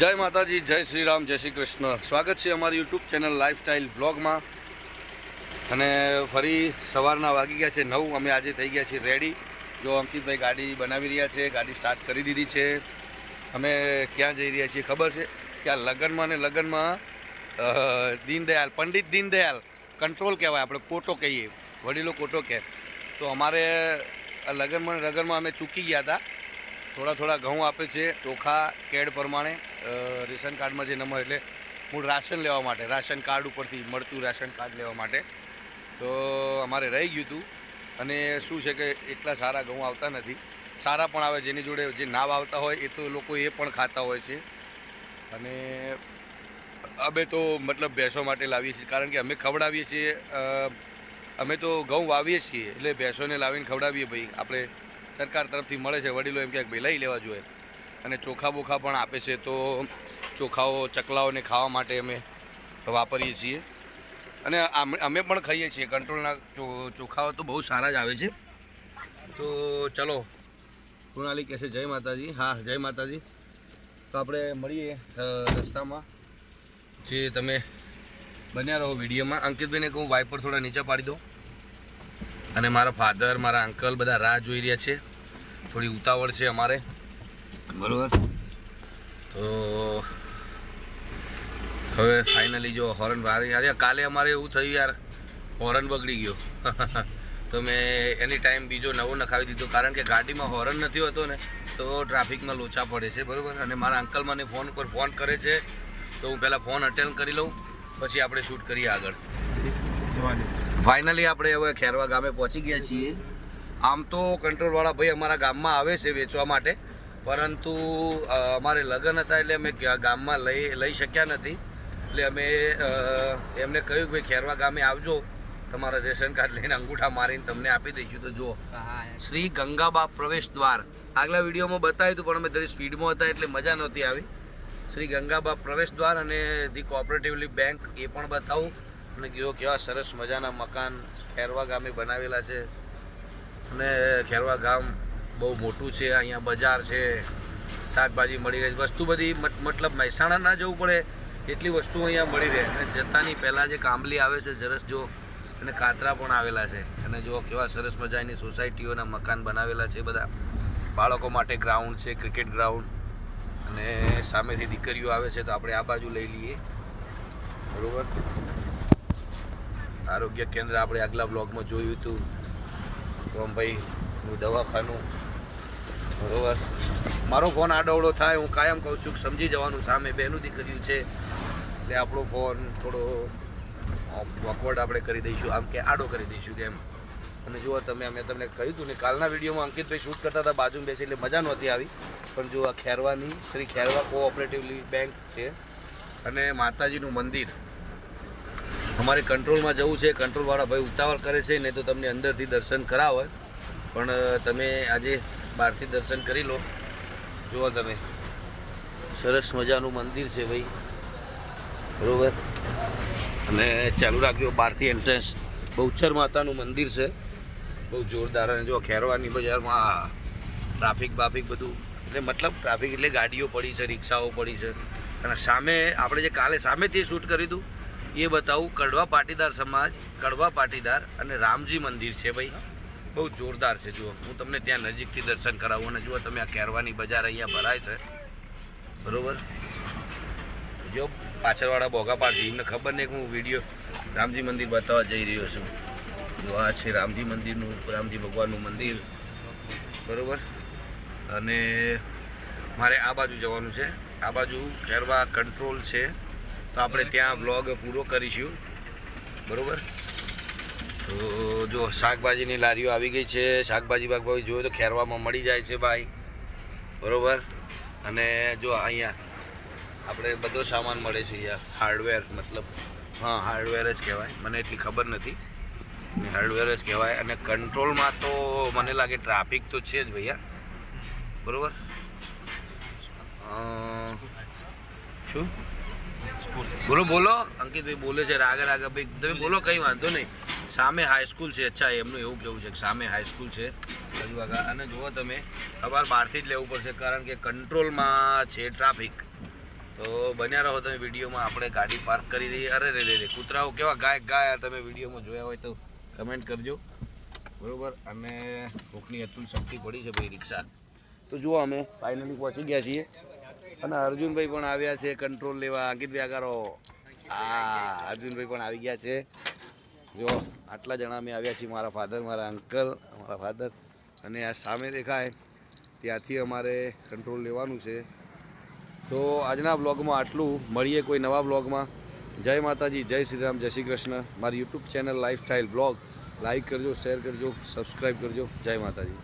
જય માતાજી, જય શ્રી રામ, જય શ્રી કૃષ્ણ. સ્વાગત છે અમારી યુટ્યુબ ચેનલ લાઈફસ્ટાઈલ બ્લોગમાં. અને ફરી સવારના વાગી ગયા છે 9. અમે આજે થઈ ગયા છીએ રેડી. જો અંકિતભાઈ ગાડી બનાવી રહ્યા છે, ગાડી સ્ટાર્ટ કરી દીધી છે. અમે ક્યાં જઈ રહ્યા છીએ ખબર છે? કે આ લગ્નમાં દીનદયાલ, પંડિત દીનદયાલ કંટ્રોલ કહેવાય, આપણે કોટો કહીએ, વડીલો કોટો કહે. તો અમારે લગ્નમાં અમે ચૂકી ગયા હતા. થોડા ઘઉં આપે છે, ચોખા કેડ પ્રમાણે રેશન કાર્ડમાં જે નંબર, એટલે મૂળ રાશન લેવા માટે, રાશન કાર્ડ ઉપરથી મળતું રાશન કાર્ડ લેવા માટે. તો અમારે રહી ગયું હતું. અને શું છે કે એટલા સારા ઘઉં આવતા નથી. સારા પણ આવે, જેની જોડે જે નાવ આવતા હોય એ તો લોકો એ પણ ખાતા હોય છે. અને અમે તો મતલબ ભેંસો માટે લાવીએ છીએ, કારણ કે અમે ખવડાવીએ છીએ. અમે તો ઘઉં વાવીએ છીએ એટલે ભેંસોને લાવીને ખવડાવીએ. ભાઈ આપણે સરકાર તરફથી મળે છે, વડીલો એમ કહે ભાઈ લઈ લેવા જોઈએ. અને ચોખા બોખા પણ આપે છે, તો ચોખાઓ ચકલાઓને ખાવા માટે અમે વાપરીએ છીએ. અને અમે પણ ખાઈએ છીએ. કંટ્રોલના ચોખાઓ તો બહુ સારા જ આવે છે. તો ચલો, કૃણાલી કહે છે જય માતાજી. હા, જય માતાજી. તો આપણે મળીએ રસ્તામાં. જે તમે બન્યા રહો વિડીયોમાં. અંકિતભાઈને કહું વાઇપર થોડા નીચે પાડી દો. અને મારા ફાધર, મારા અંકલ બધા રાહ જોઈ રહ્યા છે. થોડી ઉતાવળ છે અમારે, બરાબર. તો હવે ફાઇનલી જો હોર્ન વારી યાર, કાલે અમારે એવું થયું યાર, હોર્ન બગડી ગયો. તો મેં એની ટાઈમ બીજો નવો નખાવી દીધો, કારણ કે ગાડીમાં હોર્ન નથી હોતો ને તો ટ્રાફિકમાં લોચા પડે છે, બરાબર. અને મારા અંકલ મને ફોન પર ફોન કરે છે, તો હું પહેલાં ફોન અટેન્ડ કરી લઉં, પછી આપણે શૂટ કરીએ આગળ. ફાઇનલી આપણે હવે ખેરવા ગામે પહોંચી ગયા છીએ. આમ તો કંટ્રોલવાળા ભાઈ અમારા ગામમાં આવે છે વેચવા માટે, પરંતુ અમારે લગ્ન હતા એટલે અમે ગામમાં લઈ શક્યા નથી. એટલે અમે એમને કહ્યું કે ભાઈ ખેરવા ગામે આવજો, તમારા રેશન કાર્ડ લઈને અંગૂઠા મારીને તમને આપી દઈશું. તો જુઓ, શ્રી ગંગાબા પ્રવેશ દ્વાર. આગલા વિડીયોમાં બતાવ્યું હતું, પણ અમે થોડી સ્પીડમાં હતા એટલે મજા નહોતી આવી. શ્રી ગંગાબા પ્રવેશ દ્વાર અને ધી કોઓપરેટિવલી બેંક એ પણ બતાવું. અને જો કેવા સરસ મજાના મકાન ખેરવા ગામે બનાવેલા છે. અને ખેરવા ગામ બહુ મોટું છે. અહીંયા બજાર છે, શાકભાજી મળી રહે, વસ્તુ બધી, મતલબ મહેસાણા ના જવું પડે એટલી વસ્તુ અહીંયા મળી રહે. અને જતાની પહેલાં જે કાંબલી આવે છે સરસ, જો, અને કાતરા પણ આવેલા છે. અને જો કેવા સરસ મજાની સોસાયટીઓના મકાન બનાવેલા છે બધા. બાળકો માટે ગ્રાઉન્ડ છે, ક્રિકેટ ગ્રાઉન્ડ. અને સામેથી દીકરીઓ આવે છે, તો આપણે આ બાજુ લઈ લઈએ, બરાબર. આરોગ્ય કેન્દ્ર આપણે આગલા બ્લોગમાં જોયું હતું, રોમભાઈનું દવાખાનું, બરાબર. મારો ફોન આડોવડો થાય, હું કાયમ કહું છું કે સમજી જવાનું, સામે બેનું દીકરીઓ છે એટલે આપણો ફોન થોડો ઓકવર્ડ આપણે કરી દઈશું, આમ કે આડો કરી દઈશું કે એમ. અને જુઓ તમે, અમે તમને કહ્યું હતું ને કાલના વિડીયોમાં અંકિતભાઈ શૂટ કરતા હતા બાજુમાં બેસી, એટલે મજા નહોતી આવી. પણ જો આ ખેરવાની શ્રી ખેરવા કોઓપરેટિવલી બેંક છે અને માતાજીનું મંદિર. અમારે કંટ્રોલમાં જવું છે, કંટ્રોલવાળા ભાઈ ઉતાવળ કરે છે, નહીં તો તમને અંદરથી દર્શન કરાવે. પણ તમે આજે બહારથી દર્શન કરી લો. જુઓ તમે, સરસ મજાનું મંદિર છે ભાઈ, બરાબર. અને ચાલુ રાખજો, બહારથી એન્ટ્રન્સ. બહુચર માતાનું મંદિર છે, બહુ જોરદાર. અને જો ખેરવાની બજારમાં ટ્રાફિક બાફિક બધું, એટલે મતલબ ટ્રાફિક એટલે ગાડીઓ પડી છે, રિક્ષાઓ પડી છે. અને સામે આપણે જે કાલે સામેથી શૂટ કર્યું હતું એ બતાવું. કડવા પાટીદાર સમાજ, કડવા પાટીદાર અને રામજી મંદિર છે ભાઈ, બહુ જોરદાર છે. જુઓ, હું તમને ત્યાં નજીકથી દર્શન કરાવું. અને જુઓ તમે, આ ખેરવાની બજાર અહીંયા ભરાય છે, બરાબર. જો પાછળવાળા બોગા પાડશે, એમને ખબર નહીં કે હું વિડીયો રામજી મંદિર બતાવવા જઈ રહ્યો છું. જો આ છે રામજી મંદિરનું, રામજી ભગવાનનું મંદિર, બરાબર. અને મારે આ બાજુ જવાનું છે, આ બાજુ ખેરવા કંટ્રોલ છે, તો આપણે ત્યાં બ્લોગ પૂરો કરીશું, બરાબર. તો જો શાકભાજીની લારીઓ આવી ગઈ છે. શાકભાજી બાગભાજી જોયું તો ખેરવામાં મળી જાય છે ભાઈ, બરાબર. અને જો અહીંયા આપણે બધો સામાન મળે છે અહીંયા, હાર્ડવેર, મતલબ હા હાર્ડવેર જ કહેવાય, મને એટલી ખબર નથી, હાર્ડવેર જ કહેવાય. અને કંટ્રોલમાં તો મને લાગે ટ્રાફિક તો છે જ ભૈયા, બરાબર. શું બોલો અંકિતભાઈ બોલે છે રાગે ભાઈ, તમે બોલો, કંઈ વાંધો નહીં. સામે હાઈસ્કૂલ છે. અચ્છા, એમનું એવું કેવું છે કે સામે હાઈસ્કૂલ છે કજુવાગા. અને જુઓ તમે, તમારે બહારથી જ લેવું પડશે, કારણ કે કંટ્રોલમાં છે ટ્રાફિક. તો બન્યા રહો તમે વિડીયોમાં. આપણે ગાડી પાર્ક કરી દઈએ. અરે રે કૂતરાઓ કેવા ગાય તમે વિડીયોમાં જોયા હોય તો કમેન્ટ કરજો, બરાબર. અને ભૂખની અતુલ શક્તિ પડી છે ભાઈ રિક્ષા. તો જુઓ અમે ફાઇનલી પહોંચી ગયા છીએ અને અર્જુનભાઈ પણ આવ્યા છે કંટ્રોલ લેવા. અંકિત વ્યાકારો અર્જુનભાઈ પણ આવી ગયા છે. જો આટલા જણા અમે આવ્યા છીએ, મારા ફાધર, મારા અંકલ, મારા ફાધર, અને આ સામે દેખાય ત્યાંથી અમારે કંટ્રોલ લેવાનું છે. તો આજના બ્લોગમાં આટલું. મળીએ કોઈ નવા બ્લોગમાં. જય માતાજી, જય શ્રી રામ, જય શ્રી કૃષ્ણ. મારી YouTube channel lifestyle blog like કરજો, શેર કરજો, સબસ્ક્રાઈબ કરજો. જય માતાજી.